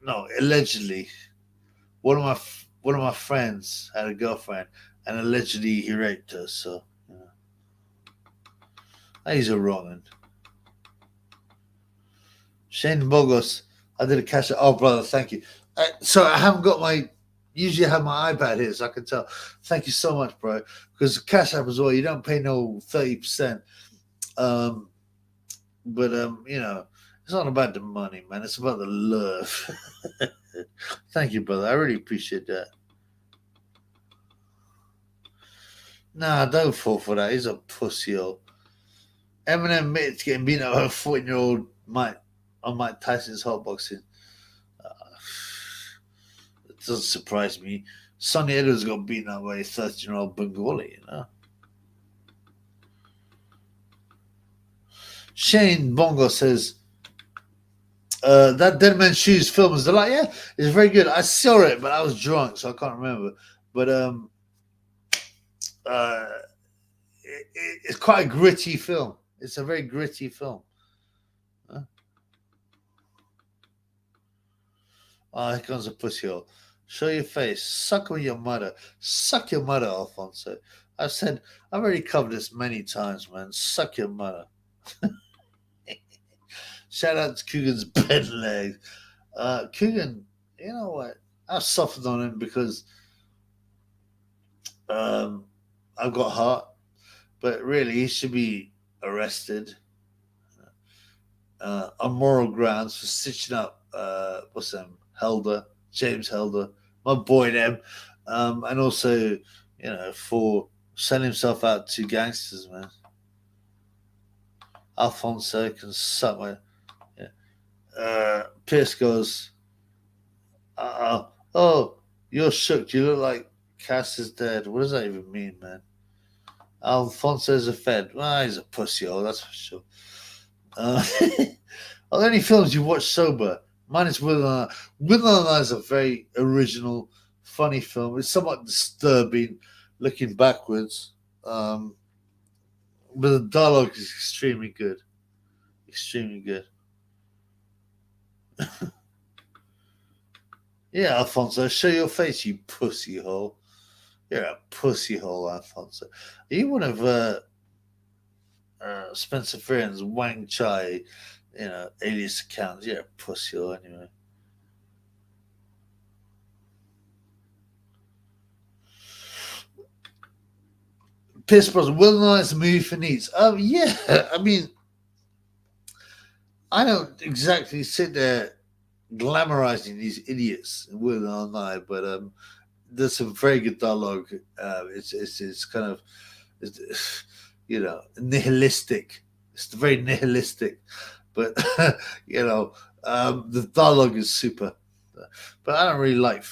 no, allegedly. One of my friends had a girlfriend, and allegedly he raped her. So, you know, he's a wrong one. Shane Bogos, I did a cash. Oh, brother, thank you. So I haven't got my. Usually I have my iPad here, so I can tell. Thank you so much, bro. Because Cash App as well, you don't pay no 30%. But you know, it's not about the money, man. It's about the love. Thank you, brother. I really appreciate that. Nah, don't fall for that. He's a pussy. Eminem admitted to getting beaten up by a 14-year-old Mike on Mike Tyson's hotboxing. It doesn't surprise me. Sonny Edwards got beaten up by a 13-year-old Bengali, you know. Shane Bongo says, that Dead Man's Shoes film is like, yeah, it's very good. I saw it, but I was drunk, so I can't remember. But it's quite a gritty film. It's a very gritty film. Huh? Oh, here comes a pussy hole. Show your face. Suck on your mother. Suck your mother, Alfonso. I've already covered this many times, man. Suck your mother. Shout out to Coogan's bed leg. Coogan, you know what? I've softened on him because I've got heart, but really he should be arrested on moral grounds for stitching up James Helder, my boy them, and also, you know, for selling himself out to gangsters, man. Alfonso can suck my. Yeah. Pierce goes, oh, you're shook. You look like Cass is dead. What does that even mean, man? Alfonso's a fed. Well, he's a pussy, that's for sure. Are there any films you watch sober? Mine is Will and I. Will and I is a very original, funny film. It's somewhat disturbing looking backwards. But the dialogue is extremely good. Extremely good. Yeah, Alfonso, show your face, you pussy hole. You're a pussy hole, Alfonso. Are you one of Spencer Fearon's Wang Chai, you know, alias accounts? You're a pussy hole anyway. Pierce Brosnan, Will Knight's a movie for needs. Yeah, I mean, I don't exactly sit there glamorizing these idiots in Will and Knight, but there's some very good dialogue. It's kind of, you know, nihilistic. It's very nihilistic, but you know, the dialogue is super. But I don't really like.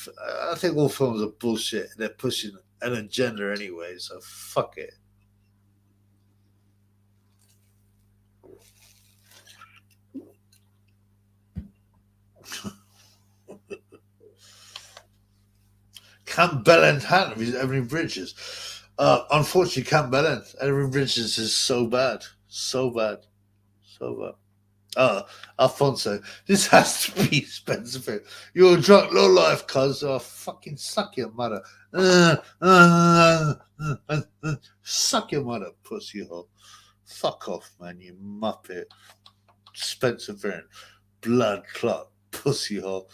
I think all films are bullshit. They're pushing an agenda anyway, so fuck it. Camp Bellend Hand is Evelyn Bridges. Unfortunately, Camp Bellend, Evelyn Bridges is so bad. So bad. So bad. Alfonso, this has to be Spencer. You're a drunk low life, cuz. Fucking suck your mother. Suck your mother, pussy hole. Fuck off, man, you muppet. Spencer Fearon, blood clot, pussy hole.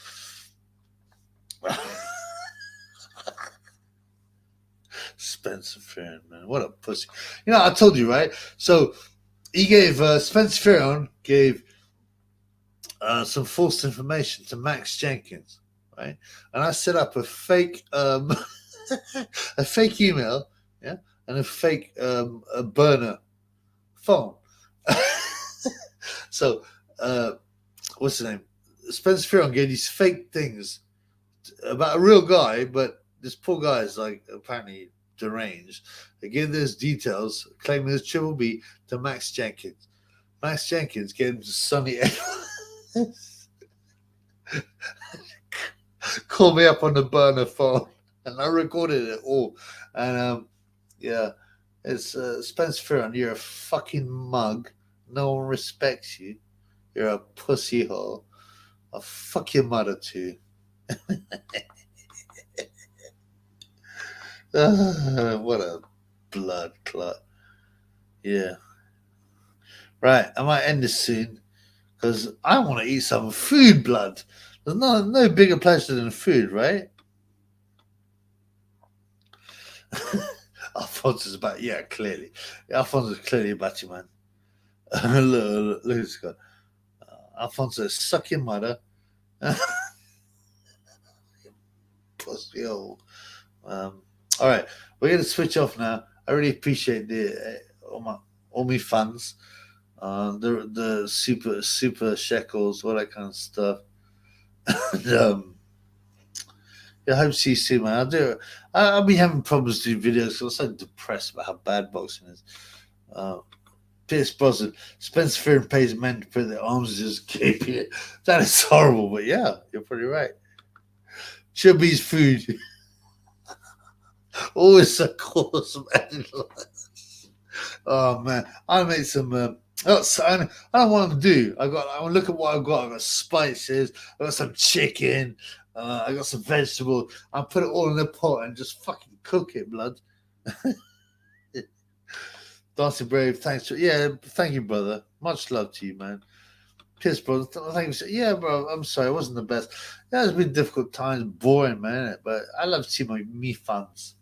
Spencer Fearon, man, what a pussy. You know, I told you, right? So he gave Spencer Fearon gave some false information to Max Jenkins, right? And I set up a fake a fake email, yeah, and a fake a burner phone. So what's the name? Spencer Fearon gave these fake things about a real guy, but this poor guy is like apparently deranged. They gave those details, claiming it's Triple B to Max Jenkins. Max Jenkins gave him Sonny called me up on the burner phone, and I recorded it all. And yeah, it's Spencer Fearon. You're a fucking mug. No one respects you. You're a pussy hole. I'll fuck your mother too. What a blood clot. Yeah. Right. I might end this soon because I want to eat some food, blood. There's no bigger pleasure than food, right? Alphonse is back. Yeah, clearly. Alphonse is clearly a batty man. Look, who's got Alfonso, suck your mother. Pussy hole. All right, we're gonna switch off now. I really appreciate the all my fans, the super shekels, all that kind of stuff. And, yeah, I hope to see you soon, man. I'll be having problems doing videos. I'm so depressed about how bad boxing is. Pierce Brosnan, Spencer Fearon pays men to put their arms in his gaping. That is horrible, but yeah, you're pretty right. Chubby's food. Always a course, man. Oh man, I made some. I don't want to do. I want to look at what I've got. I got spices. I got some chicken. I got some vegetables. I put it all in a pot and just fucking cook it, blood. Dancing Brave, thanks. Thank you, brother. Much love to you, man. Cheers, brother. Thank you. Yeah, bro. I'm sorry, I wasn't the best. Yeah, it's been difficult times, boring, man. But I love to see me fans.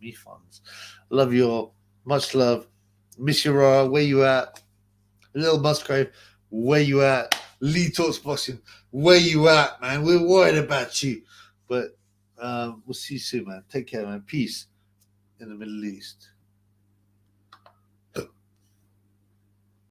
Love you all. Much love. Miss you, Raw. Where you at? Little Musgrave. Where you at? Lee Talks Boxing. Where you at, man? We're worried about you. But we'll see you soon, man. Take care, man. Peace in the Middle East.